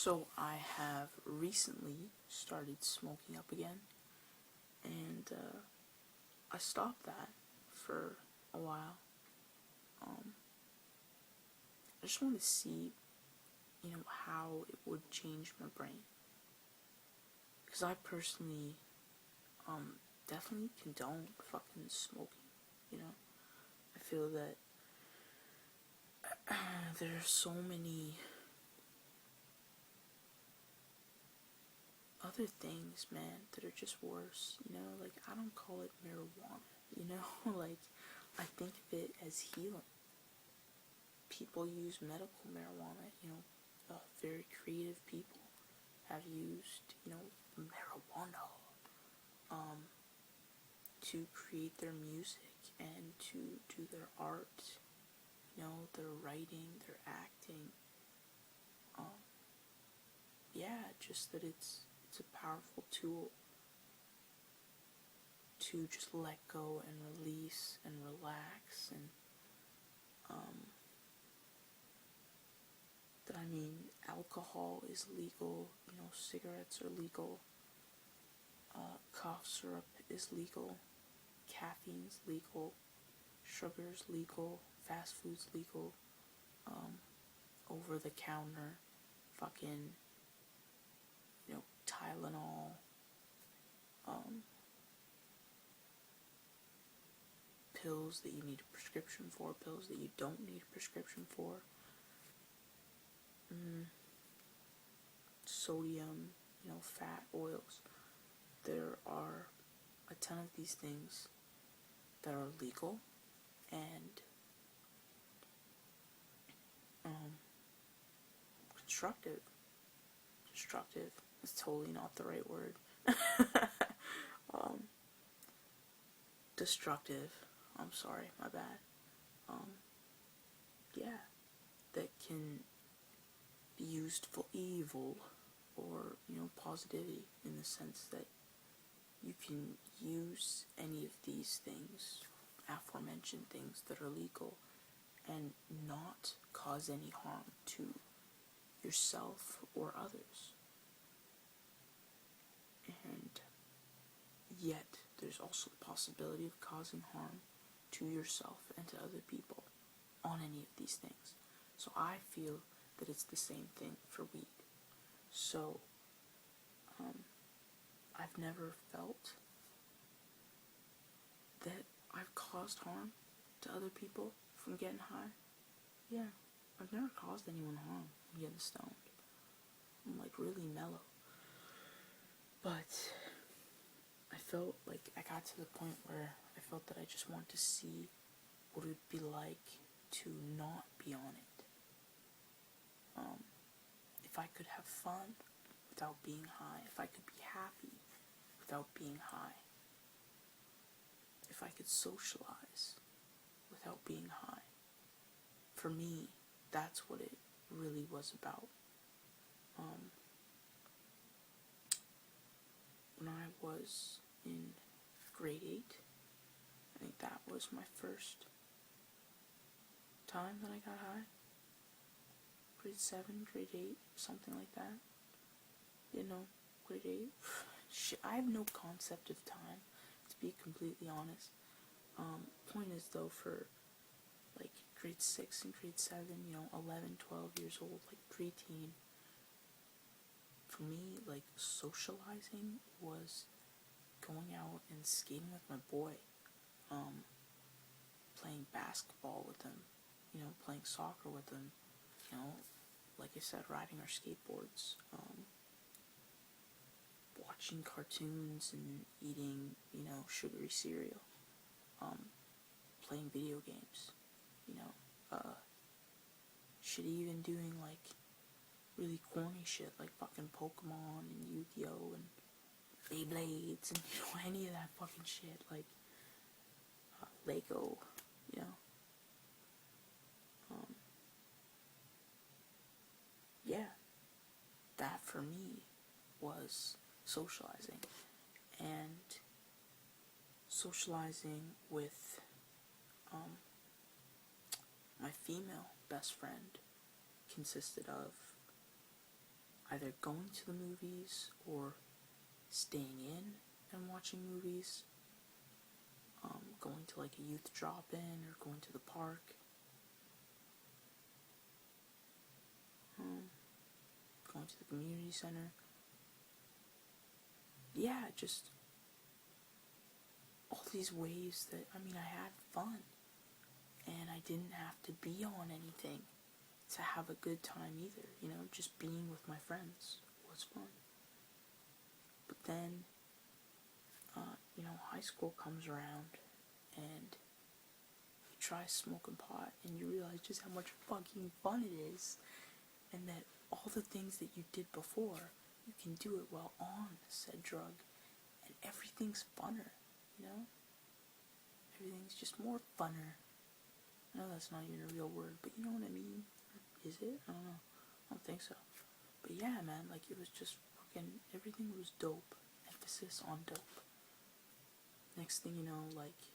So I have recently started smoking up again, and I stopped that for a while. I just wanted to see, how it would change my brain. Because I personally, definitely condone fucking smoking, you know? I feel that there are so many other things, man, that are just worse, like, I don't call it marijuana, like, I think of it as healing. People use medical marijuana, very creative people have used, marijuana, to create their music and to do their art, their writing, their acting. Yeah, just that it's a powerful tool to just let go and release and relax and alcohol is legal, cigarettes are legal, cough syrup is legal, caffeine's legal, sugar's legal, fast food's legal, over the counter, fucking, Tylenol, pills that you need a prescription for, pills that you don't need a prescription for, sodium, fat, oils. There are a ton of these things that are legal and constructive. Destructive is totally not the right word. Destructive. I'm sorry, my bad. Yeah, that can be used for evil or, positivity in the sense that you can use any of these things, aforementioned things that are legal, and not cause any harm to yourself or others. And yet, there's also the possibility of causing harm to yourself and to other people on any of these things. So I feel that it's the same thing for weed. So, I've never felt that I've caused harm to other people from getting high. Yeah, I've never caused anyone harm from getting stoned. I'm like really mellow. But I felt like I got to the point where I felt that I just wanted to see what it would be like to not be on it. If I could have fun without being high, if I could be happy without being high, if I could socialize without being high. For me, that's what it really was about. When I was in grade 8, I think that was my first time that I got high. Grade 7, grade 8, something like that. Grade 8. Shit, I have no concept of time, to be completely honest. Point is, though, for, like, grade 6 and grade 7, 11, 12 years old, like, preteen, for me, like, socializing was going out and skating with my boy, playing basketball with him, playing soccer with him, like I said, riding our skateboards, watching cartoons and eating, sugary cereal, playing video games, shit, even doing, like, really corny shit, like fucking Pokemon and Yu-Gi-Oh! And Beyblades and, any of that fucking shit, like, Lego, yeah, that for me was socializing, and socializing with, my female best friend consisted of, either going to the movies or staying in and watching movies, going to like a youth drop-in or going to the park, going to the community center. Yeah, just all these ways that, I mean, I had fun, and I didn't have to be on anything to have a good time either, you know, just being with my friends was fun. But then, you know, high school comes around, and you try smoking pot, and you realize just how much fucking fun it is, and that all the things that you did before, you can do it while on said drug, and everything's funner, you know? Everything's just more funner. I know that's not even a real word, but you know what I mean? Is it? I don't know. I don't think so. But yeah, man, like, it was just fucking, everything was dope. Emphasis on dope. Next thing you know, like,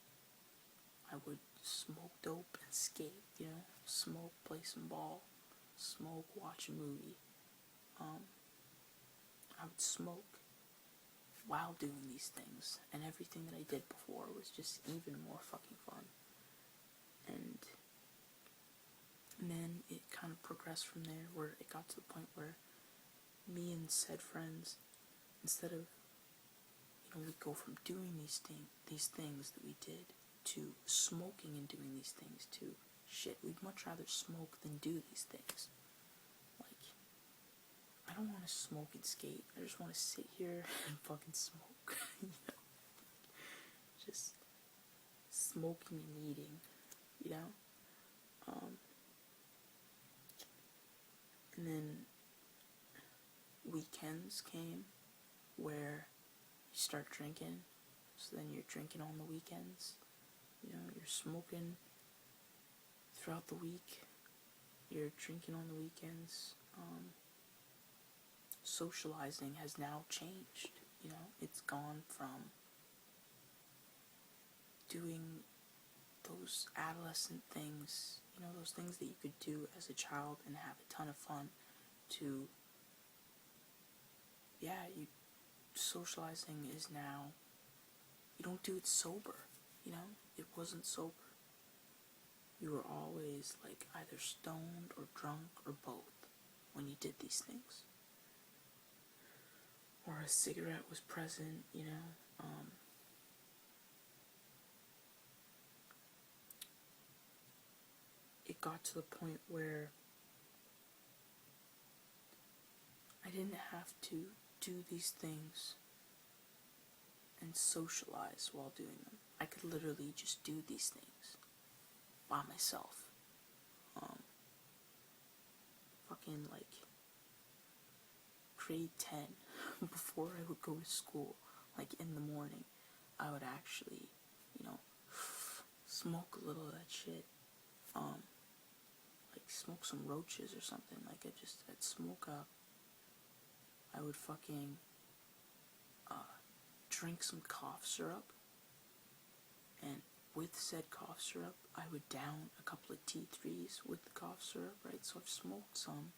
I would smoke dope and skate, you know? Smoke, play some ball. Smoke, watch a movie. I would smoke while doing these things, and everything that I did before was just even more fucking fun. And then it kind of progressed from there, where it got to the point where me and said friends, instead of, you know, we'd go from doing these things that we did to smoking and doing these things to shit, we'd much rather smoke than do these things. Like, I don't want to smoke and skate. I just want to sit here and fucking smoke. You know? Just smoking and eating, you know? And then weekends came where you start drinking. So then you're drinking on the weekends. You know, you're smoking throughout the week. You're drinking on the weekends. Socializing has now changed, you know, it's gone from doing those adolescent things, you know, those things that you could do as a child and have a ton of fun, to, yeah, socializing is now, you don't do it sober, you know, it wasn't sober. You were always, like, either stoned or drunk or both when you did these things. Or a cigarette was present, you know. It got to the point where I didn't have to do these things and socialize while doing them. I could literally just do these things by myself. Fucking, like, grade 10, before I would go to school, like, in the morning, I would actually, you know, smoke a little of that shit. Like, smoke some roaches or something. Like, I'd smoke up. I would fucking drink some cough syrup, and with said cough syrup, I would down a couple of T3s with the cough syrup, right? So I've smoked some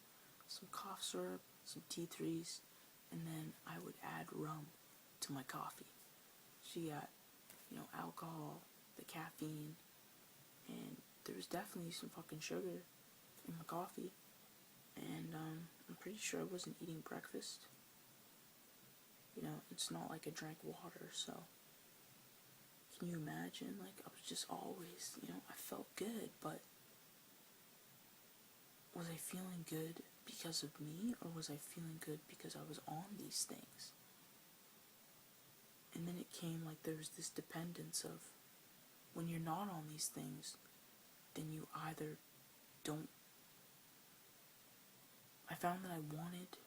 cough syrup, some T3s, and then I would add rum to my coffee. So you got, you know, alcohol, the caffeine, and there was definitely some fucking sugar in my coffee, and I'm pretty sure I wasn't eating breakfast. You know, it's not like I drank water, so can you imagine? Like, I was just always, you know, I felt good, but was I feeling good because of me, or was I feeling good because I was on these things? And then it came like there was this dependence of, when you're not on these things, then you either don't. I found that I wanted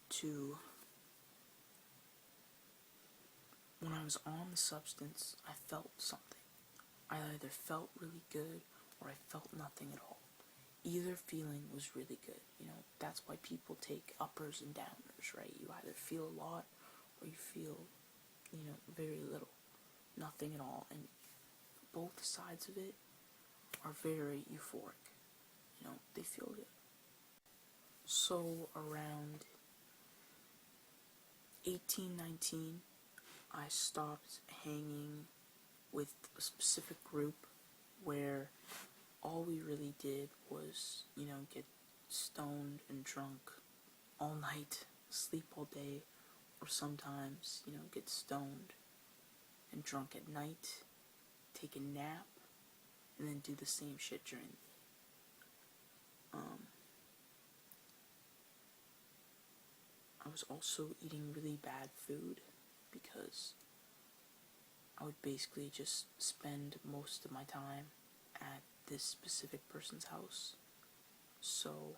to, when I was on the substance, I felt something. I either felt really good or I felt nothing at all. Either feeling was really good, you know. That's why people take uppers and downers, right? You either feel a lot or you feel, you know, very little, nothing at all. And both sides of it are very euphoric, you know, they feel good. So around 18, 19, I stopped hanging with a specific group where all we really did was, get stoned and drunk all night, sleep all day, or sometimes, get stoned and drunk at night, take a nap, and then do the same shit during the day. I was also eating really bad food because I would basically just spend most of my time at this specific person's house. So,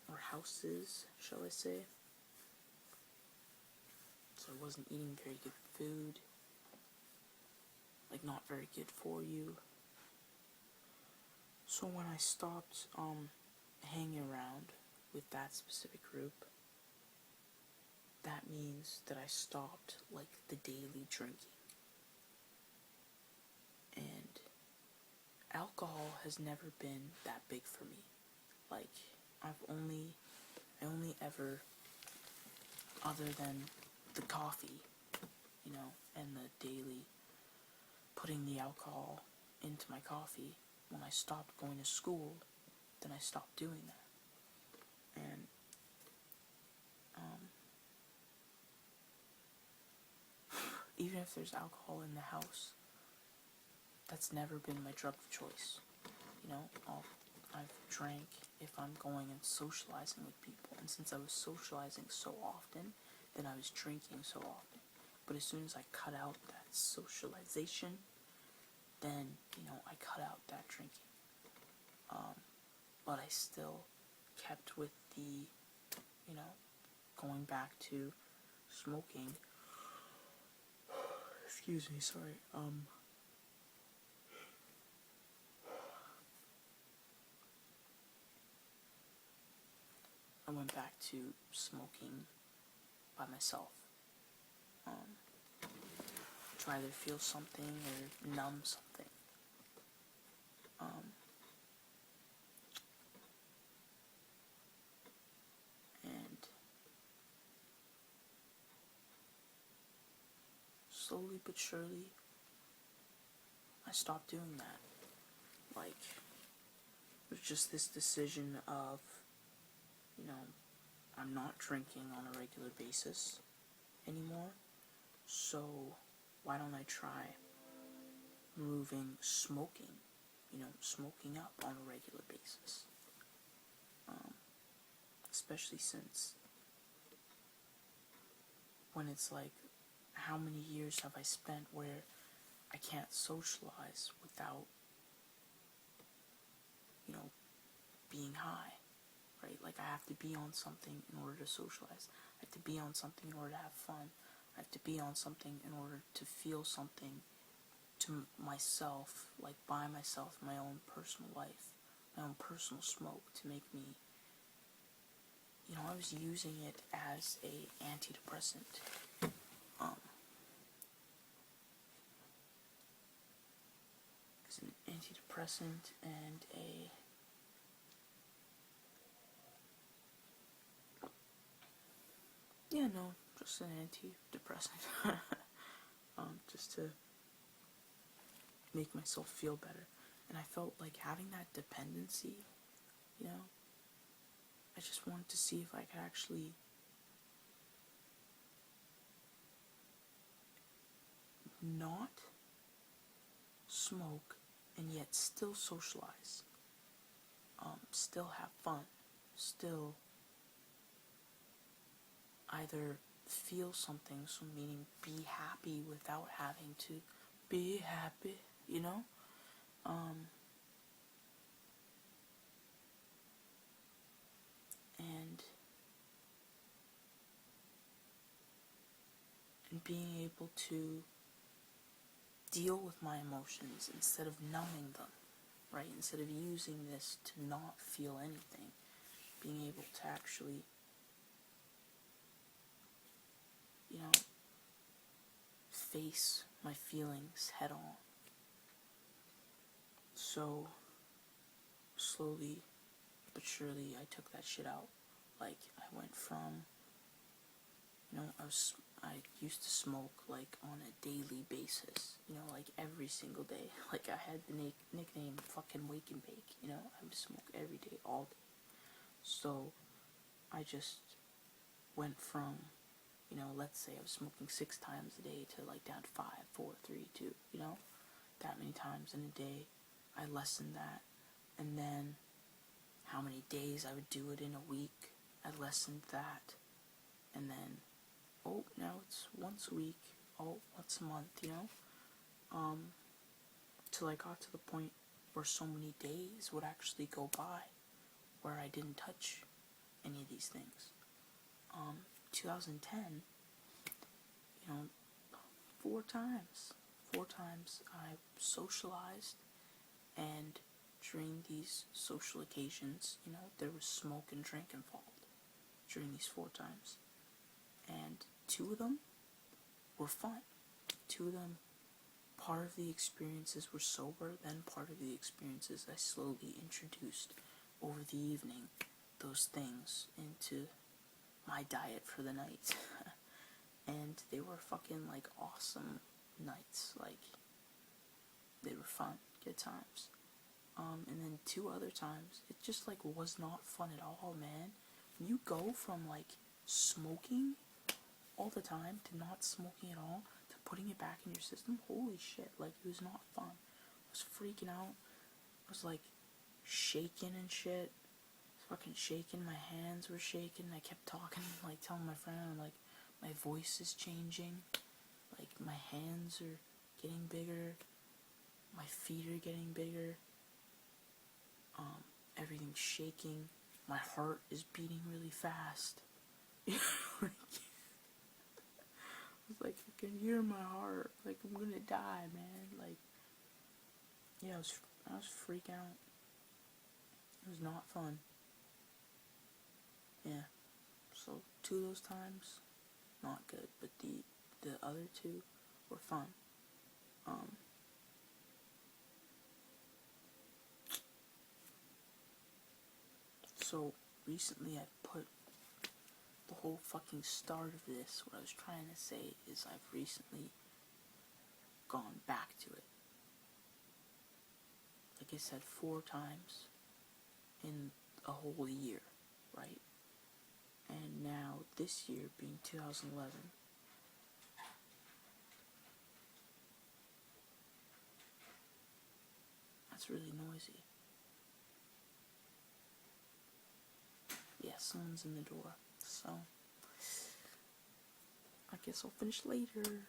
or houses, shall I say. So I wasn't eating very good food. Like, not very good for you. So when I stopped hanging around with that specific group, that means that I stopped, like, the daily drinking. And alcohol has never been that big for me. Like, I only ever, other than the coffee, and the daily putting the alcohol into my coffee, when I stopped going to school, then I stopped doing that. And, even if there's alcohol in the house, that's never been my drug of choice. I've drank if I'm going and socializing with people, and since I was socializing so often, then I was drinking so often. But as soon as I cut out that socialization, then, I cut out that drinking. But I still kept with the, going back to smoking. Excuse me, sorry. I went back to smoking by myself. To either feel something or numb something. And slowly but surely, I stopped doing that. Like, it was just this decision of, I'm not drinking on a regular basis anymore, so why don't I try removing smoking, smoking up on a regular basis. Especially since when it's like, how many years have I spent where I can't socialize without, being high, right? Like, I have to be on something in order to socialize. I have to be on something in order to have fun. I have to be on something in order to feel something to myself, like by myself, my own personal life, my own personal smoke to make me, I was using it as a antidepressant. As an antidepressant and just an antidepressant. Just to make myself feel better. And I felt like having that dependency, I just wanted to see if I could actually not smoke and yet still socialize, still have fun, still either feel something, so meaning be happy without having to be happy, and being able to deal with my emotions instead of numbing them, right? Instead of using this to not feel anything, being able to actually, face my feelings head on. So, slowly, but surely I took that shit out. Like, I went from, I used to smoke, like, on a daily basis, like, every single day. Like, I had the nickname fucking Wake and Bake, I would smoke every day, all day. So, I just went from, let's say I was smoking 6 times a day to, like, down to 5, 4, 3, 2, that many times in a day. I lessened that, and then how many days I would do it in a week, I lessened that, and then, now it's once a week, once a month, till I got to the point where so many days would actually go by where I didn't touch any of these things. 2010, 4 times I socialized, and during these social occasions, there was smoke and drink involved during these 4 times. And 2 of them were fun. 2 of them, part of the experiences were sober, then part of the experiences I slowly introduced over the evening those things into my diet for the night. And they were fucking, like, awesome nights. Like, they were fun, good times. And then 2 other times, it just, like, was not fun at all, man. When you go from, like, smoking all the time to not smoking at all to putting it back in your system, holy shit, like, it was not fun. I was freaking out. I was, like, shaking and shit. I was fucking shaking. My hands were shaking. I kept talking, like, telling my friend, like, my voice is changing. Like, my hands are getting bigger. My feet are getting bigger. Everything's shaking. My heart is beating really fast. Like, it's like, I can hear my heart. Like, I'm gonna die, man. Like, yeah, I was freaking out. It was not fun. Yeah. So 2 of those times, not good. But the other 2 were fun. So recently I put the whole fucking start of this, what I was trying to say is I've recently gone back to it. Like I said, 4 times in a whole year, right? And now, this year being 2011, that's really noisy. Yeah, someone's in the door, so I guess I'll finish later.